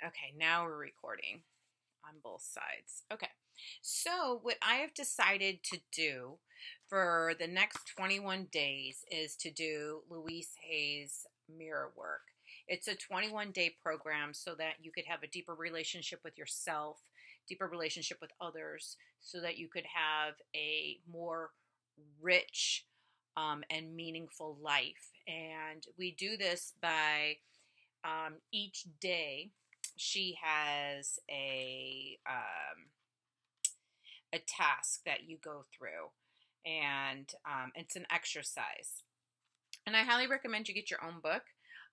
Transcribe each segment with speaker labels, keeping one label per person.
Speaker 1: Okay, now we're recording on both sides. Okay, so what I have decided to do for the next 21 days is to do Louise Hay's mirror work. It's a 21-day program so that you could have a deeper relationship with yourself, deeper relationship with others, so that you could have a more rich and meaningful life. And we do this by each day she has a task that you go through, and it's an exercise. And I highly recommend you get your own book.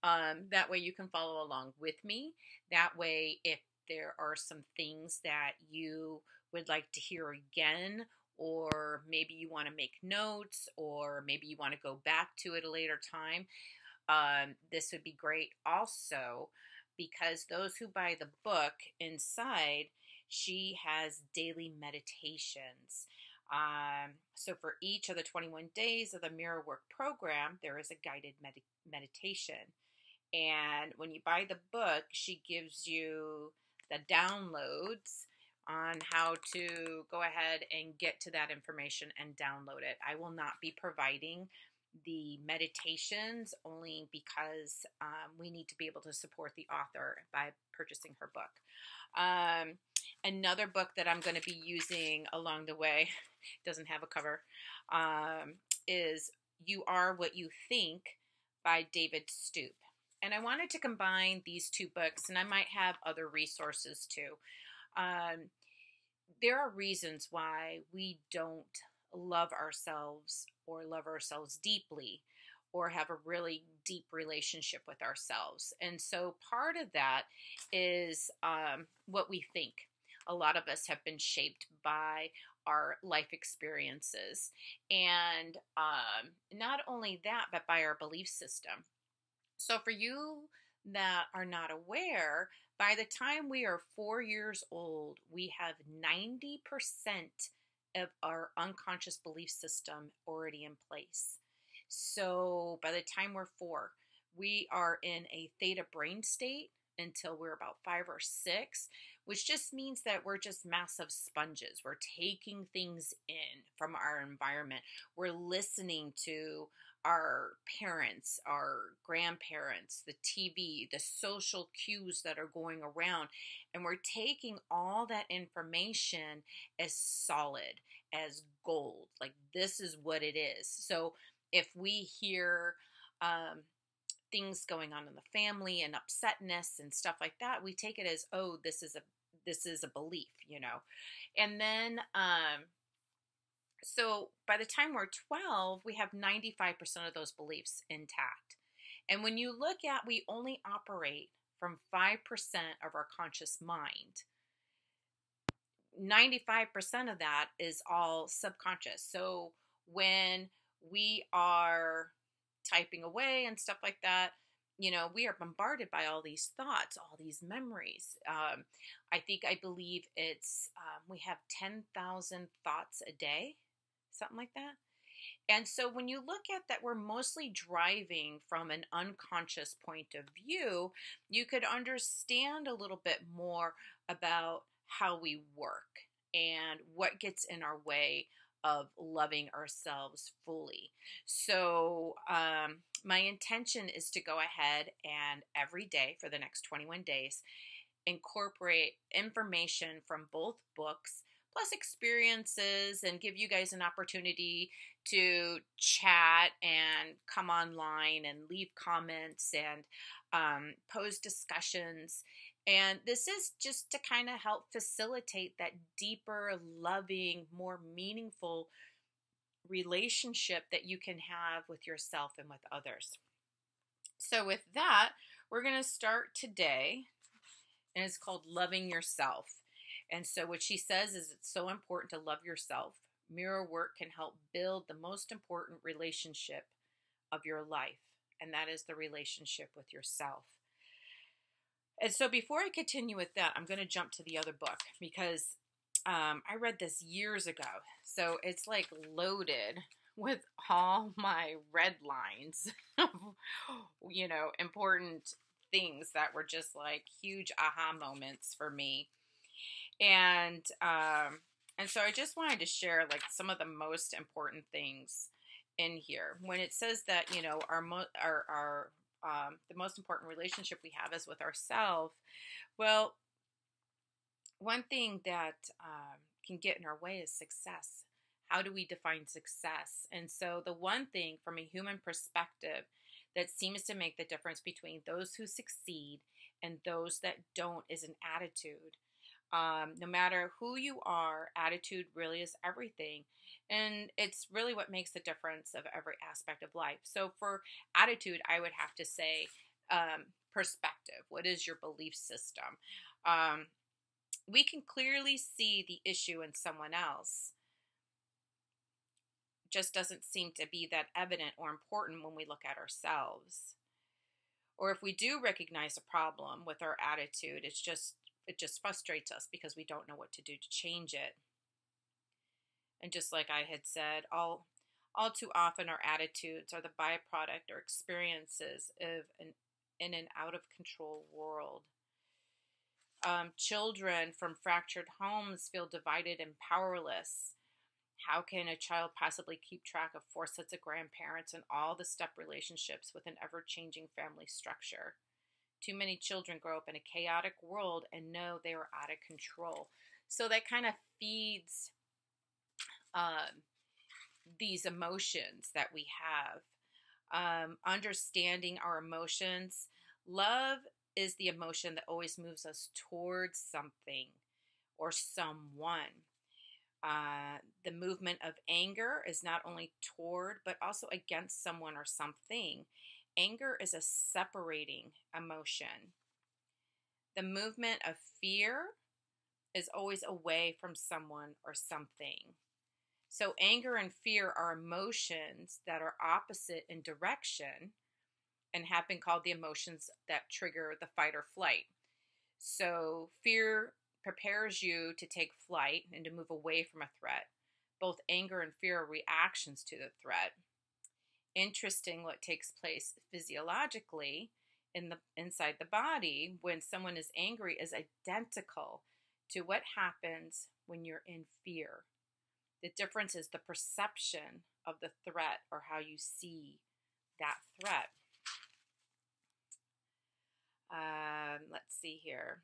Speaker 1: That way you can follow along with me. That way, if there are some things that you would like to hear again, or maybe you want to make notes, or maybe you want to go back to it a later time, this would be great also, because those who buy the book inside, she has daily meditations. So for each of the 21 days of the Mirror Work program, there is a guided meditation. And when you buy the book, she gives you the downloads on how to go ahead and get to that information and download it. I will not be providing the meditations only because we need to be able to support the author by purchasing her book. Another book that I'm going to be using along the way, doesn't have a cover, is You Are What You Think by David Stoop. And I wanted to combine these two books, and I might have other resources too. There are reasons why we don't love ourselves or love ourselves deeply or have a really deep relationship with ourselves. And so part of that is what we think. A lot of us have been shaped by our life experiences. And not only that, but by our belief system. So for you that are not aware, by the time we are 4 years old, we have 90% of our unconscious belief system already in place. So by the time we're 4, we are in a theta brain state until we're about 5 or 6, which just means that we're just massive sponges. We're taking things in from our environment. We're listening to our parents, our grandparents, the TV, the social cues that are going around, and we're taking all that information as solid, as gold. Like, this is what it is. So if we hear things going on in the family and upsetness and stuff like that, we take it as, oh, this is a belief, you know. And then so by the time we're 12, we have 95% of those beliefs intact. And when you look at, we only operate from 5% of our conscious mind. 95% of that is all subconscious. So when we are typing away and stuff like that, you know, we are bombarded by all these thoughts, all these memories. I believe it's, we have 10,000 thoughts a day, something like that. And so when you look at that, we're mostly driving from an unconscious point of view, you could understand a little bit more about how we work and what gets in our way of loving ourselves fully. So my intention is to go ahead and every day for the next 21 days incorporate information from both books plus experiences, and give you guys an opportunity to chat and come online and leave comments and pose discussions. And this is just to kind of help facilitate that deeper, loving, more meaningful relationship that you can have with yourself and with others. So with that, we're going to start today, and it's called Loving Yourself. And so what she says is it's so important to love yourself. Mirror work can help build the most important relationship of your life, and that is the relationship with yourself. And so before I continue with that, I'm going to jump to the other book because I read this years ago. So it's like loaded with all my red lines of, you know, important things that were just like huge aha moments for me. And so I just wanted to share like some of the most important things in here. When it says that, our the most important relationship we have is with ourselves. Well, one thing that can get in our way is success. How do we define success? And so, the one thing from a human perspective that seems to make the difference between those who succeed and those that don't is an attitude. No matter who you are, attitude really is everything. And it's really what makes the difference of every aspect of life. So, for attitude, I would have to say perspective. What is your belief system? Um, we can clearly see the issue in someone else. Just doesn't seem to be that evident or important when we look at ourselves. Or if we do recognize a problem with our attitude, it just frustrates us because we don't know what to do to change it. And just like I had said, all too often our attitudes are the byproduct or experiences of an in and out of control world. Children from fractured homes feel divided and powerless. How can a child possibly keep track of 4 sets of grandparents and all the step relationships with an ever-changing family structure? Too many children grow up in a chaotic world and know they are out of control. So that kind of feeds these emotions that we have. Understanding our emotions. Love is the emotion that always moves us towards something or someone. The movement of anger is not only toward, but also against someone or something. Anger is a separating emotion. The movement of fear is always away from someone or something. So anger and fear are emotions that are opposite in direction and have been called the emotions that trigger the fight or flight. So fear prepares you to take flight and to move away from a threat. Both anger and fear are reactions to the threat. Interesting what takes place physiologically inside the body when someone is angry is identical to what happens when you're in fear. The difference is the perception of the threat or how you see that threat. Let's see here.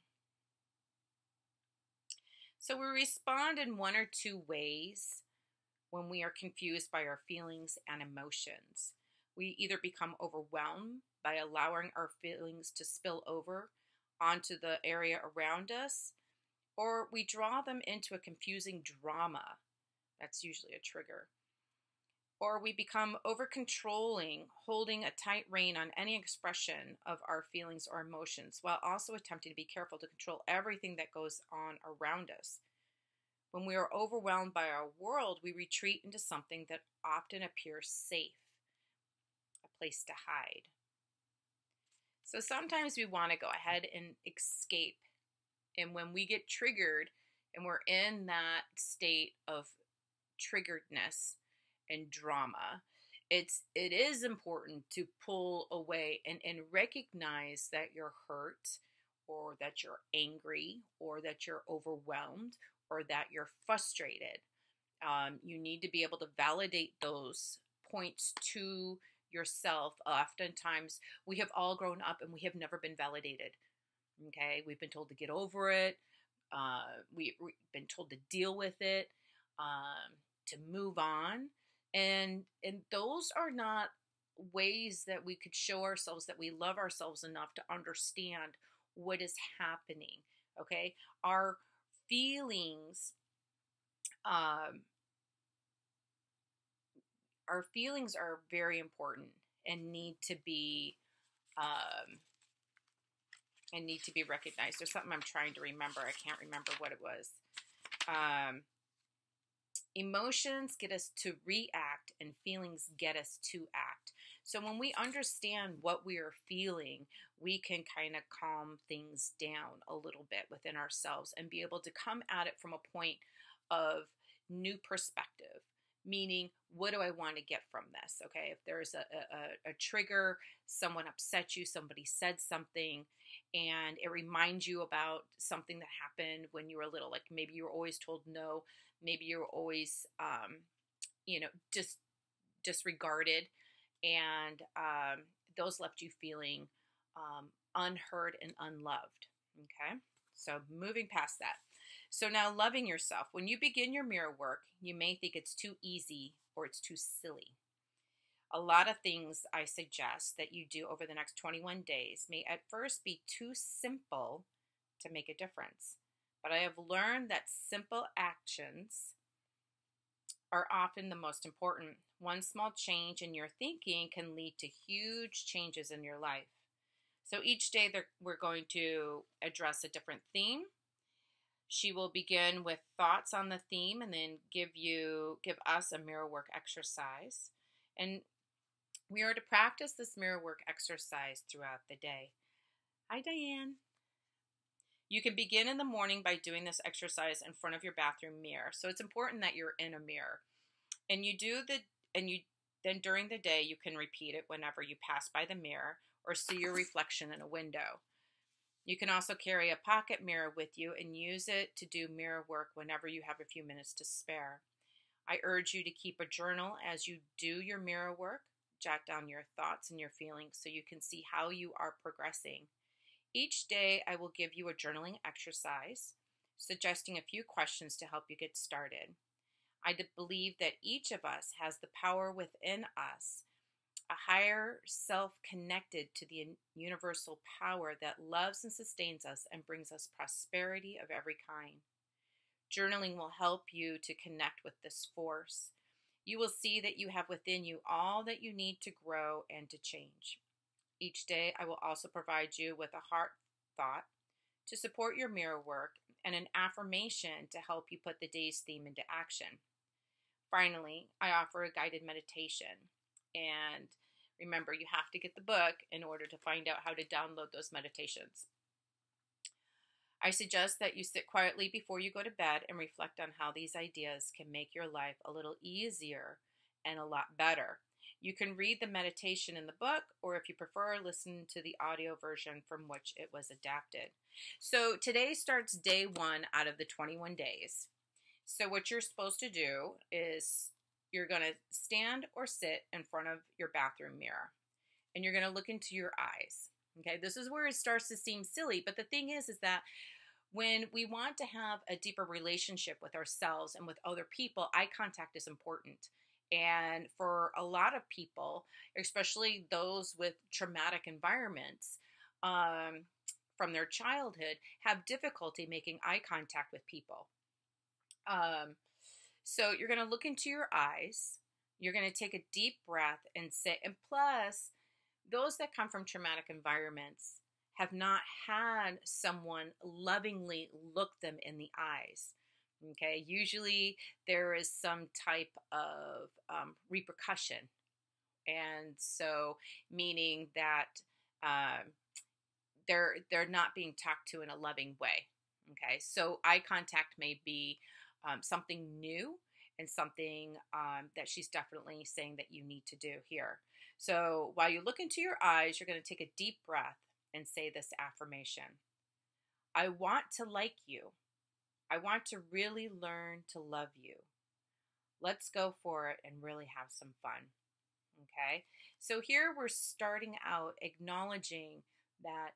Speaker 1: So we respond in one or two ways when we are confused by our feelings and emotions. We either become overwhelmed by allowing our feelings to spill over onto the area around us, or we draw them into a confusing drama. That's usually a trigger. Or we become over-controlling, holding a tight rein on any expression of our feelings or emotions, while also attempting to be careful to control everything that goes on around us. When we are overwhelmed by our world, we retreat into something that often appears safe, a place to hide. So sometimes we want to go ahead and escape. And when we get triggered and we're in that state of triggeredness and drama, it is important to pull away and recognize that you're hurt or that you're angry or that you're overwhelmed or that you're frustrated. You need to be able to validate those points to yourself. Oftentimes, we have all grown up and we have never been validated. Okay, we've been told to get over it. We've been told to deal with it, to move on. And those are not ways that we could show ourselves that we love ourselves enough to understand what is happening. Okay, our feelings, are very important and need to be recognized. There's something I'm trying to remember. I can't remember what it was. Emotions get us to react and feelings get us to act. So when we understand what we are feeling, we can kind of calm things down a little bit within ourselves and be able to come at it from a point of new perspective, meaning what do I want to get from this? Okay, if there's a trigger, someone upset you, somebody said something, and it reminds you about something that happened when you were little, like maybe you were always told no, maybe you were always, just disregarded, and those left you feeling unheard and unloved. Okay, so moving past that. So now loving yourself. When you begin your mirror work, you may think it's too easy or it's too silly. A lot of things I suggest that you do over the next 21 days may at first be too simple to make a difference. But I have learned that simple actions are often the most important. One small change in your thinking can lead to huge changes in your life. So each day we're going to address a different theme. She will begin with thoughts on the theme and then give us a mirror work exercise. And we are to practice this mirror work exercise throughout the day. Hi, Diane. You can begin in the morning by doing this exercise in front of your bathroom mirror. So it's important that you're in a mirror. And then during the day you can repeat it whenever you pass by the mirror or see your reflection in a window. You can also carry a pocket mirror with you and use it to do mirror work whenever you have a few minutes to spare. I urge you to keep a journal as you do your mirror work. Jot down your thoughts and your feelings so you can see how you are progressing. Each day I will give you a journaling exercise, suggesting a few questions to help you get started. I believe that each of us has the power within us, a higher self connected to the universal power that loves and sustains us and brings us prosperity of every kind. Journaling will help you to connect with this force. You will see that you have within you all that you need to grow and to change. Each day, I will also provide you with a heart thought to support your mirror work and an affirmation to help you put the day's theme into action. Finally, I offer a guided meditation. And remember, you have to get the book in order to find out how to download those meditations. I suggest that you sit quietly before you go to bed and reflect on how these ideas can make your life a little easier and a lot better. You can read the meditation in the book, or if you prefer, listen to the audio version from which it was adapted. So today starts day 1 out of the 21 days. So what you're supposed to do is you're going to stand or sit in front of your bathroom mirror, and you're going to look into your eyes. Okay, this is where it starts to seem silly, but the thing is that when we want to have a deeper relationship with ourselves and with other people, eye contact is important. And for a lot of people, especially those with traumatic environments from their childhood, have difficulty making eye contact with people. So you're going to look into your eyes. You're going to take a deep breath and sit. And plus, those that come from traumatic environments have not had someone lovingly look them in the eyes. Okay, usually there is some type of repercussion, and so meaning that they're not being talked to in a loving way. Okay, so eye contact may be something new and something that she's definitely saying that you need to do here. So while you look into your eyes, you're going to take a deep breath and say this affirmation. I want to like you. I want to really learn to love you. Let's go for it and really have some fun. Okay? So here we're starting out acknowledging that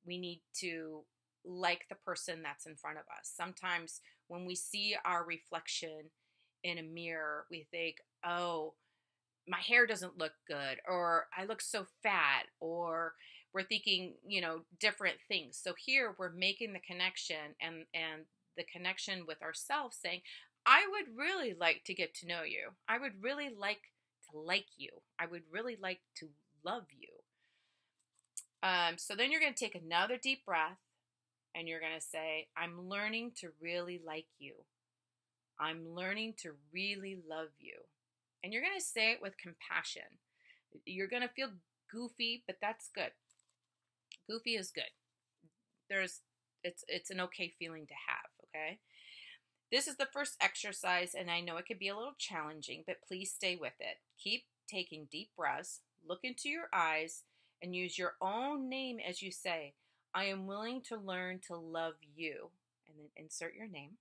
Speaker 1: we need to like the person that's in front of us. Sometimes when we see our reflection in a mirror, we think, oh, my hair doesn't look good, or I look so fat, or we're thinking, different things. So here we're making the connection and the connection with ourselves, saying, I would really like to get to know you. I would really like to like you. I would really like to love you. So then you're going to take another deep breath and you're going to say, I'm learning to really like you. I'm learning to really love you. And you're going to say it with compassion. You're going to feel goofy, but that's good. Goofy is good. It's an okay feeling to have, okay? This is the first exercise, and I know it can be a little challenging, but please stay with it. Keep taking deep breaths, look into your eyes, and use your own name as you say, I am willing to learn to love you. And then insert your name.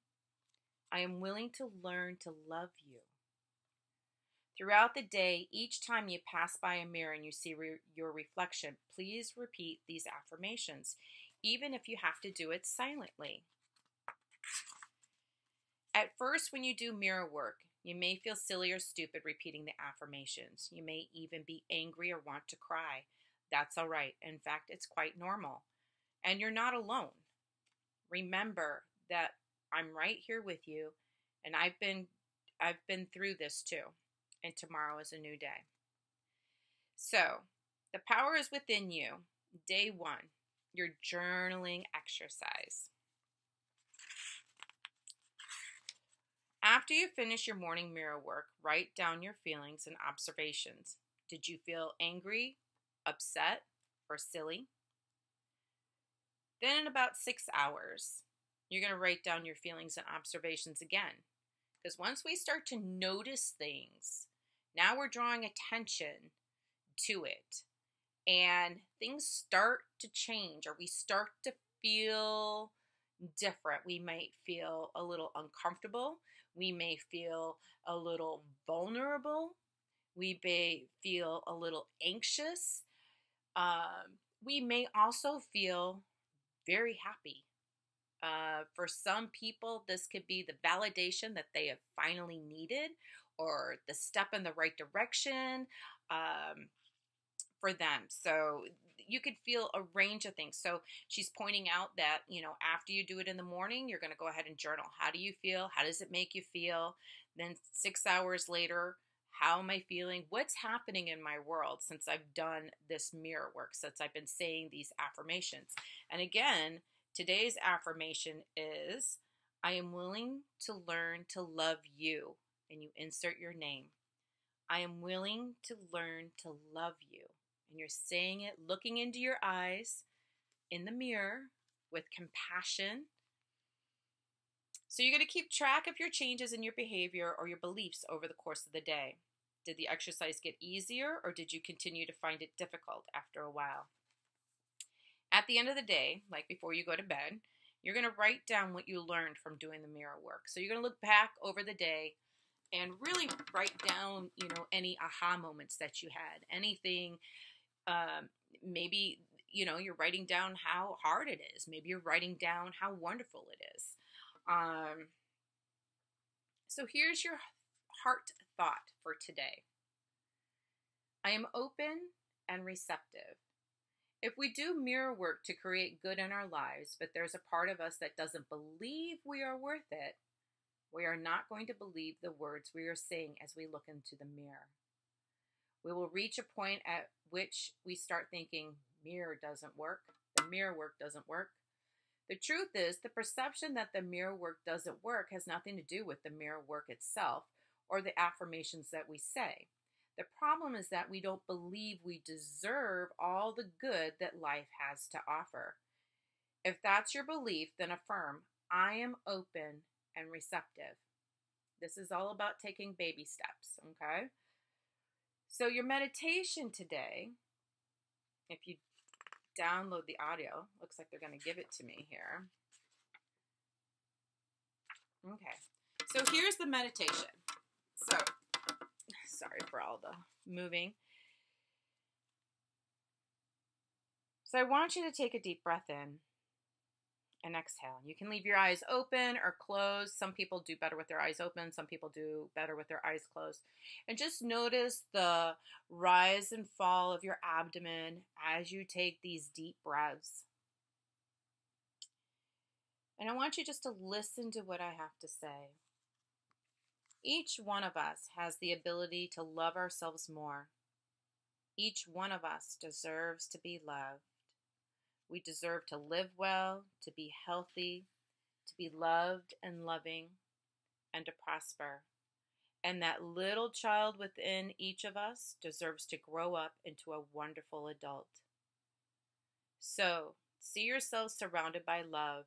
Speaker 1: I am willing to learn to love you. Throughout the day, each time you pass by a mirror and you see your reflection, please repeat these affirmations, even if you have to do it silently. At first, when you do mirror work, you may feel silly or stupid repeating the affirmations. You may even be angry or want to cry. That's all right. In fact, it's quite normal. And you're not alone. Remember that I'm right here with you, and I've been through this too. And tomorrow is a new day. So, the power is within you. Day 1, your journaling exercise. After you finish your morning mirror work, write down your feelings and observations. Did you feel angry, upset, or silly? Then in about 6 hours, you're going to write down your feelings and observations again. Because once we start to notice things, now we're drawing attention to it. And things start to change, or we start to feel different. We might feel a little uncomfortable. We may feel a little vulnerable. We may feel a little anxious. We may also feel very happy. For some people, this could be the validation that they have finally needed, or the step in the right direction for them. So you could feel a range of things. So she's pointing out that, after you do it in the morning, you're going to go ahead and journal. How do you feel? How does it make you feel? Then 6 hours later, how am I feeling? What's happening in my world since I've done this mirror work, since I've been saying these affirmations? And again, today's affirmation is, I am willing to learn to love you. And you insert your name. I am willing to learn to love you. And you're saying it, looking into your eyes in the mirror with compassion. So you're going to keep track of your changes in your behavior or your beliefs over the course of the day. Did the exercise get easier, or did you continue to find it difficult after a while? At the end of the day, like before you go to bed, you're going to write down what you learned from doing the mirror work. So you're going to look back over the day and really write down, any aha moments that you had, anything. Maybe, you're writing down how hard it is. Maybe you're writing down how wonderful it is. So here's your heart thought for today. I am open and receptive. If we do mirror work to create good in our lives, but there's a part of us that doesn't believe we are worth it, we are not going to believe the words we are saying as we look into the mirror. We will reach a point at which we start thinking, mirror doesn't work, the mirror work doesn't work. The truth is, the perception that the mirror work doesn't work has nothing to do with the mirror work itself or the affirmations that we say. The problem is that we don't believe we deserve all the good that life has to offer. If that's your belief, then affirm, I am open and receptive. This is all about taking baby steps, okay? So your meditation today, if you download the audio, looks like they're going to give it to me here. Okay, so here's the meditation. So, sorry for all the moving. So I want you to take a deep breath in and exhale. You can leave your eyes open or closed. Some people do better with their eyes open. Some people do better with their eyes closed. And just notice the rise and fall of your abdomen as you take these deep breaths. And I want you just to listen to what I have to say. Each one of us has the ability to love ourselves more. Each one of us deserves to be loved. We deserve to live well, to be healthy, to be loved and loving, and to prosper. And that little child within each of us deserves to grow up into a wonderful adult. So, see yourself surrounded by love.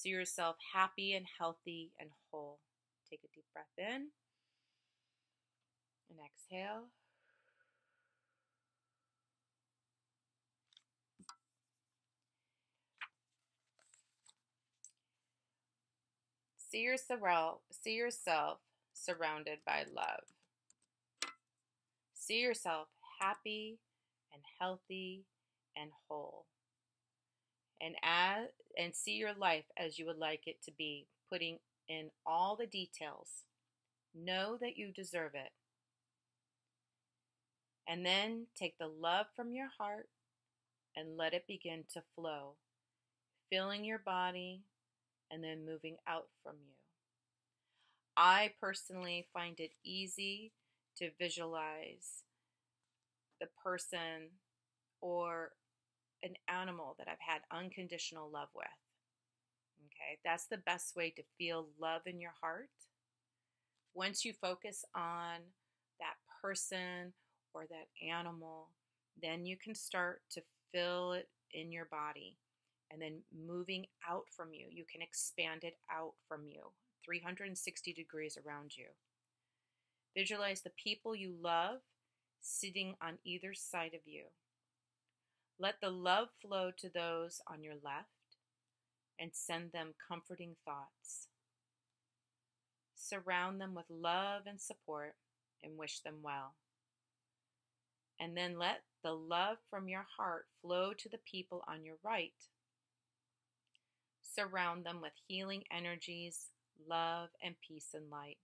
Speaker 1: See yourself happy and healthy and whole. Take a deep breath in and exhale. See yourself surrounded by love. See yourself happy and healthy and whole. And see your life as you would like it to be, putting in all the details. Know that you deserve it. And then take the love from your heart and let it begin to flow, filling your body and then moving out from you. I personally find it easy to visualize the person or an animal that I've had unconditional love with. Okay, that's the best way to feel love in your heart. Once you focus on that person or that animal, then you can start to feel it in your body and then moving out from you. You can expand it out from you, 360 degrees around you. Visualize the people you love sitting on either side of you. Let the love flow to those on your left and send them comforting thoughts. Surround them with love and support and wish them well. And then let the love from your heart flow to the people on your right. Surround them with healing energies, love, and peace and light.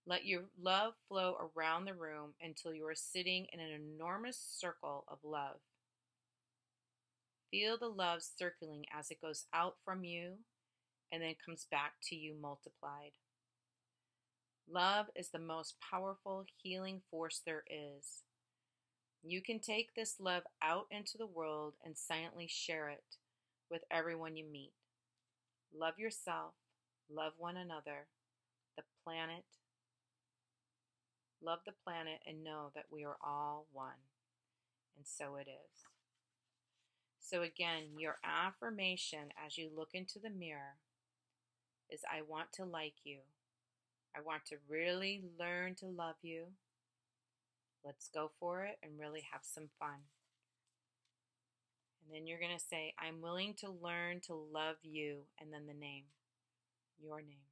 Speaker 1: Let your love flow around the room until you are sitting in an enormous circle of love. Feel the love circling as it goes out from you and then comes back to you multiplied. Love is the most powerful healing force there is. You can take this love out into the world and silently share it with everyone you meet. Love yourself, love one another, the planet. Love the planet and know that we are all one. And so it is. So again, your affirmation as you look into the mirror is, I want to like you. I want to really learn to love you. Let's go for it and really have some fun. And then you're going to say, I'm willing to learn to love you, and then the name, your name.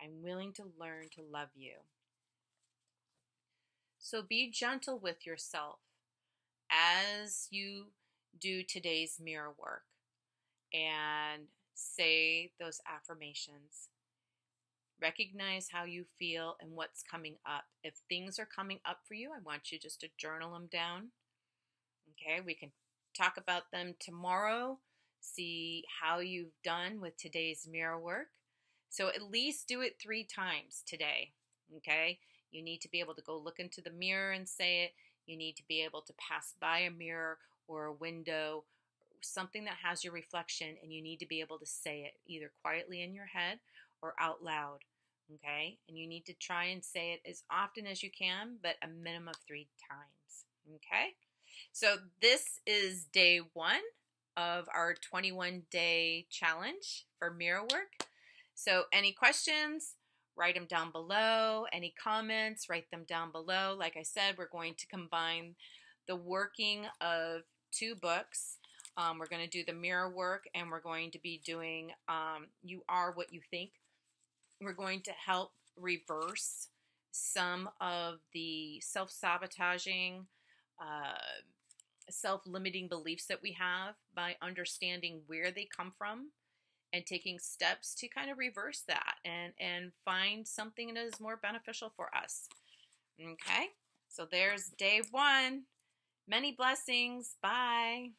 Speaker 1: I'm willing to learn to love you. So be gentle with yourself as you do today's mirror work and say those affirmations. Recognize how you feel and what's coming up. If things are coming up for you, I want you just to journal them down. Okay, we can talk about them tomorrow, see how you've done with today's mirror work. So at least do it 3 times today. Okay, you need to be able to go look into the mirror and say it. You need to be able to pass by a mirror or a window, something that has your reflection, and you need to be able to say it either quietly in your head or out loud. Okay, and you need to try and say it as often as you can, but a minimum of 3 times. Okay, so this is day 1 of our 21-day challenge for mirror work. So any questions, write them down below. Any comments, write them down below. Like I said, we're going to combine the working of 2 books. We're going to do the mirror work, and we're going to be doing You Are What You Think. We're going to help reverse some of the self-sabotaging, self-limiting beliefs that we have by understanding where they come from and taking steps to kind of reverse that and find something that is more beneficial for us. Okay, so there's day 1. Many blessings. Bye.